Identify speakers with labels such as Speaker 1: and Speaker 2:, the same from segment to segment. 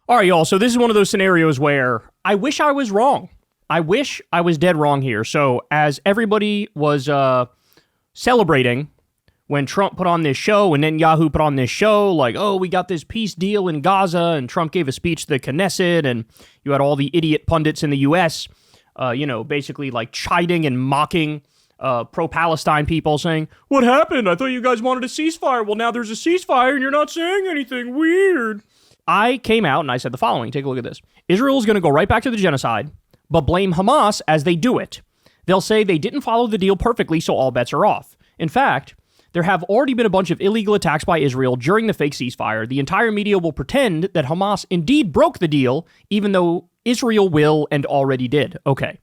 Speaker 1: All right, y'all. So this is one of those scenarios where I wish I was wrong. I wish I was dead wrong here. So as everybody was celebrating when Trump put on this show and Netanyahu put on this show, like, oh, we got this peace deal in Gaza, and Trump gave a speech to the Knesset, and you had all the idiot pundits in the U.S., basically like chiding and mocking pro-Palestine people saying, what happened? I thought you guys wanted a ceasefire. Well, now there's a ceasefire and you're not saying anything. Weird. I came out and I said the following. Take a look at this. Israel is going to go right back to the genocide, but blame Hamas as they do it. They'll say they didn't follow the deal perfectly, so all bets are off. In fact, there have already been a bunch of illegal attacks by Israel during the fake ceasefire. The entire media will pretend that Hamas indeed broke the deal, even though Israel will and already did. Okay.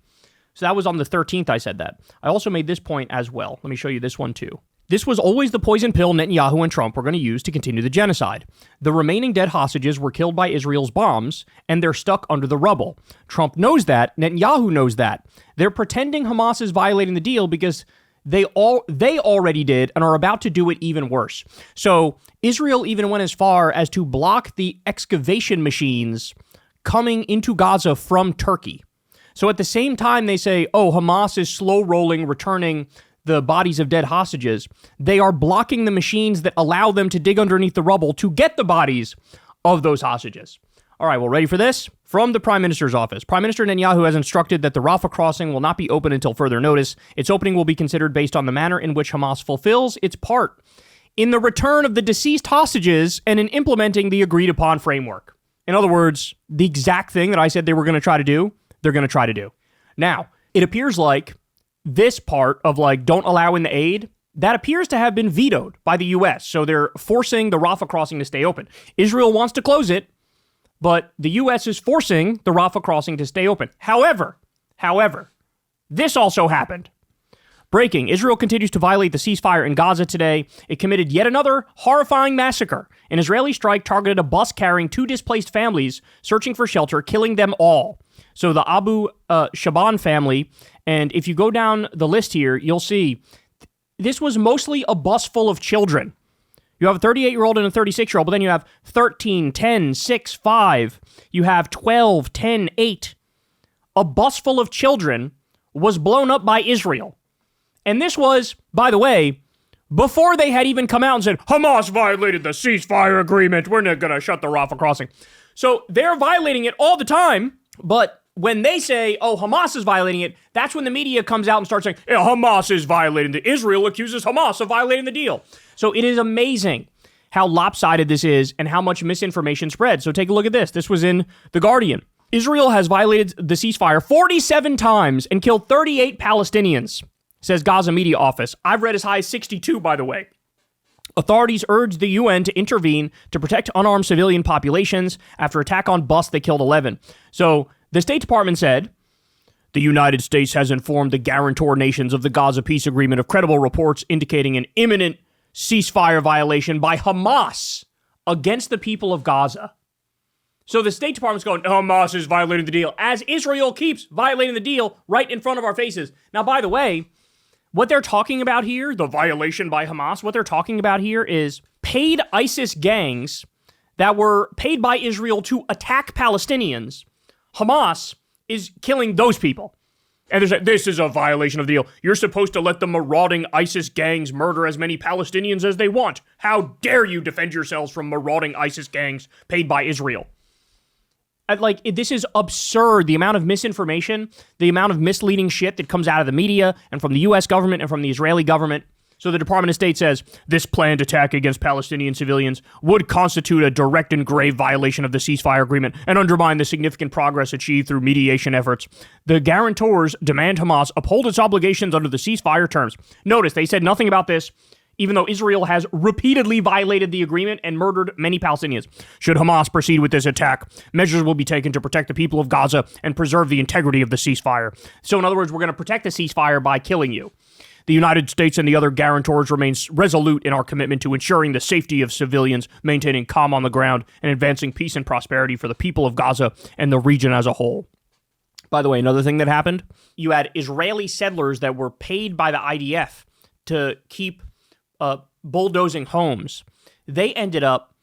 Speaker 1: So that was on the 13th I said that. I also made this point as well. Let me show you this one too. This was always the poison pill Netanyahu and Trump were going to use to continue the genocide. The remaining dead hostages were killed by Israel's bombs, and they're stuck under the rubble. Trump knows that. Netanyahu knows that. They're pretending Hamas is violating the deal because they already did and are about to do it even worse. So Israel even went as far as to block the excavation machines coming into Gaza from Turkey. So at the same time they say, oh, Hamas is slow rolling, returning the bodies of dead hostages, they are blocking the machines that allow them to dig underneath the rubble to get the bodies of those hostages. All right, well, ready for this? From the Prime Minister's office. Prime Minister Netanyahu has instructed that the Rafah crossing will not be open until further notice. Its opening will be considered based on the manner in which Hamas fulfills its part in the return of the deceased hostages and in implementing the agreed-upon framework. In other words, the exact thing that I said they were going to try to do, they're going to try to do. Now, it appears like this part of like don't allow in the aid, that appears to have been vetoed by the U.S. So they're forcing the Rafah crossing to stay open. Israel wants to close it, but the U.S. is forcing the Rafah crossing to stay open. However, this also happened. Breaking, Israel continues to violate the ceasefire in Gaza today. It committed yet another horrifying massacre. An Israeli strike targeted a bus carrying 2 displaced families searching for shelter, killing them all. So the Abu Shaban family, and if you go down the list here, you'll see this was mostly a bus full of children. You have a 38-year-old and a 36-year-old, but then you have 13, 10, 6, 5. You have 12, 10, 8. A bus full of children was blown up by Israel. And this was, by the way, before they had even come out and said, Hamas violated the ceasefire agreement. We're not going to shut the Rafah crossing. So they're violating it all the time. But when they say, oh, Hamas is violating it, that's when the media comes out and starts saying, yeah, Hamas is violating it. Israel accuses Hamas of violating the deal. So it is amazing how lopsided this is and how much misinformation spreads. So take a look at this. This was in The Guardian. Israel has violated the ceasefire 47 times and killed 38 Palestinians, says Gaza Media Office. I've read as high as 62, by the way. Authorities urged the UN to intervene to protect unarmed civilian populations after attack on bus that killed 11. So the State Department said, the United States has informed the guarantor nations of the Gaza peace agreement of credible reports indicating an imminent ceasefire violation by Hamas against the people of Gaza. So the State Department's going, Hamas is violating the deal, as Israel keeps violating the deal right in front of our faces. Now, by the way, what they're talking about here, the violation by Hamas, what they're talking about here is paid ISIS gangs that were paid by Israel to attack Palestinians. Hamas is killing those people. And they're saying, this is a violation of the deal. You're supposed to let the marauding ISIS gangs murder as many Palestinians as they want. How dare you defend yourselves from marauding ISIS gangs paid by Israel? This is absurd. The amount of misinformation, the amount of misleading shit that comes out of the media and from the U.S. government and from the Israeli government. So the Department of State says this planned attack against Palestinian civilians would constitute a direct and grave violation of the ceasefire agreement and undermine the significant progress achieved through mediation efforts. The guarantors demand Hamas uphold its obligations under the ceasefire terms. Notice they said nothing about this, even though Israel has repeatedly violated the agreement and murdered many Palestinians. Should Hamas proceed with this attack, measures will be taken to protect the people of Gaza and preserve the integrity of the ceasefire. So in other words, we're going to protect the ceasefire by killing you. The United States and the other guarantors remain resolute in our commitment to ensuring the safety of civilians, maintaining calm on the ground, and advancing peace and prosperity for the people of Gaza and the region as a whole. By the way, another thing that happened, you had Israeli settlers that were paid by the IDF to keep bulldozing homes. They ended up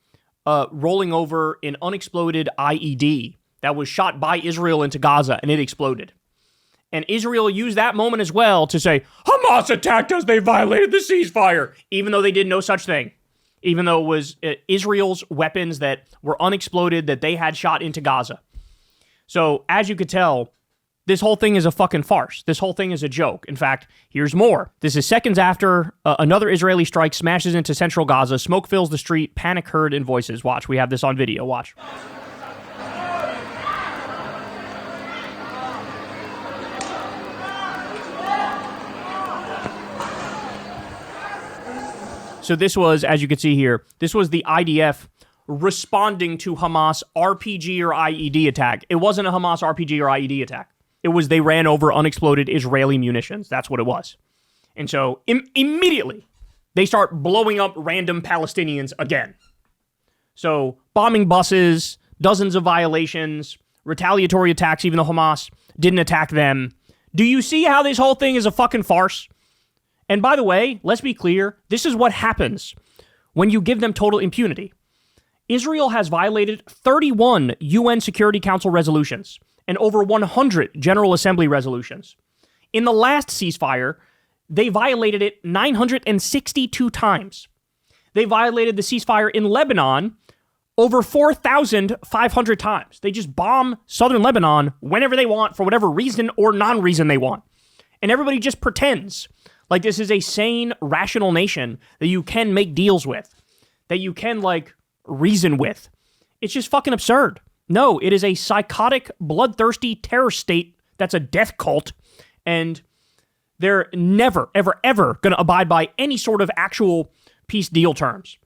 Speaker 1: rolling over an unexploded IED that was shot by Israel into Gaza, and it exploded. And Israel used that moment as well to say, Hamas attacked us, they violated the ceasefire, even though they did no such thing. Even though it was Israel's weapons that were unexploded that they had shot into Gaza. So, as you could tell, this whole thing is a fucking farce. This whole thing is a joke. In fact, here's more. This is seconds after another Israeli strike smashes into central Gaza. Smoke fills the street. Panic heard in voices. Watch. We have this on video. Watch. So this was, as you can see here, this was the IDF responding to Hamas RPG or IED attack. It wasn't a Hamas RPG or IED attack. It was they ran over unexploded Israeli munitions. That's what it was. And so immediately they start blowing up random Palestinians again. So bombing buses, dozens of violations, retaliatory attacks, even though Hamas didn't attack them. Do you see how this whole thing is a fucking farce? And by the way, let's be clear, this is what happens when you give them total impunity. Israel has violated 31 UN Security Council resolutions and over 100 General Assembly resolutions. In the last ceasefire, they violated it 962 times. They violated the ceasefire in Lebanon over 4,500 times. They just bomb southern Lebanon whenever they want, for whatever reason or non-reason they want. And everybody just pretends like this is a sane, rational nation that you can make deals with, that you can, like, reason with. It's just fucking absurd. No, it is a psychotic, bloodthirsty terror state that's a death cult, and they're never, ever, ever going to abide by any sort of actual peace deal terms.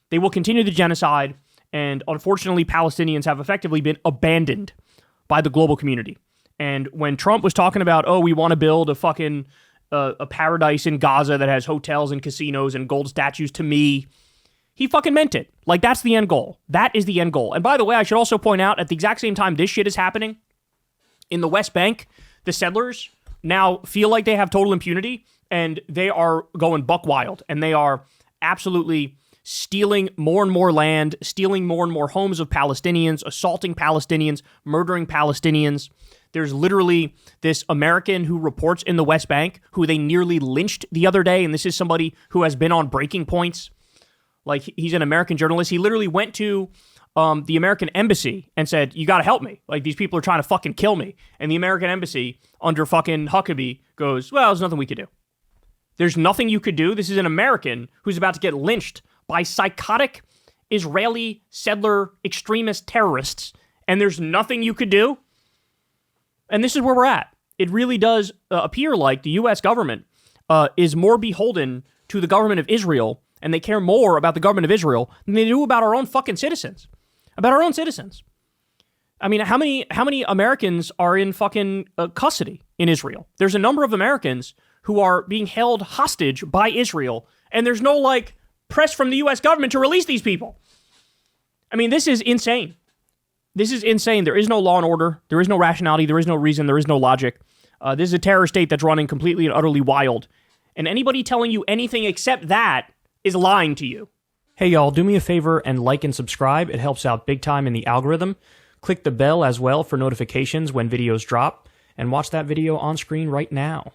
Speaker 1: They will continue the genocide, and unfortunately, Palestinians have effectively been abandoned by the global community. And when Trump was talking about, oh, we want to build a fucking a paradise in Gaza that has hotels and casinos and gold statues, to me, he fucking meant it. Like, that's the end goal. That is the end goal. And by the way, I should also point out, at the exact same time this shit is happening, in the West Bank, the settlers now feel like they have total impunity, and they are going buck wild, and they are absolutely stealing more and more land, stealing more and more homes of Palestinians, assaulting Palestinians, murdering Palestinians. There's literally this American who reports in the West Bank who they nearly lynched the other day, and this is somebody who has been on breaking points. Like, he's an American journalist. He literally went to the American embassy and said, you gotta help me. Like, these people are trying to fucking kill me. And the American embassy, under fucking Huckabee, goes, well, there's nothing we could do. There's nothing you could do. This is an American who's about to get lynched by psychotic Israeli settler extremist terrorists, and there's nothing you could do? And this is where we're at. It really does appear like the U.S. government is more beholden to the government of Israel, and they care more about the government of Israel than they do about our own fucking citizens. About our own citizens. I mean, how many Americans are in fucking custody in Israel? There's a number of Americans who are being held hostage by Israel, and there's no, like, press from the U.S. government to release these people. I mean, this is insane. This is insane. There is no law and order. There is no rationality. There is no reason. There is no logic. This is a terror state that's running completely and utterly wild. And anybody telling you anything except that is lying to you. Hey, y'all, do me a favor and like and subscribe. It helps out big time in the algorithm. Click the bell as well for notifications when videos drop. And watch that video on screen right now.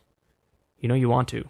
Speaker 1: You know you want to.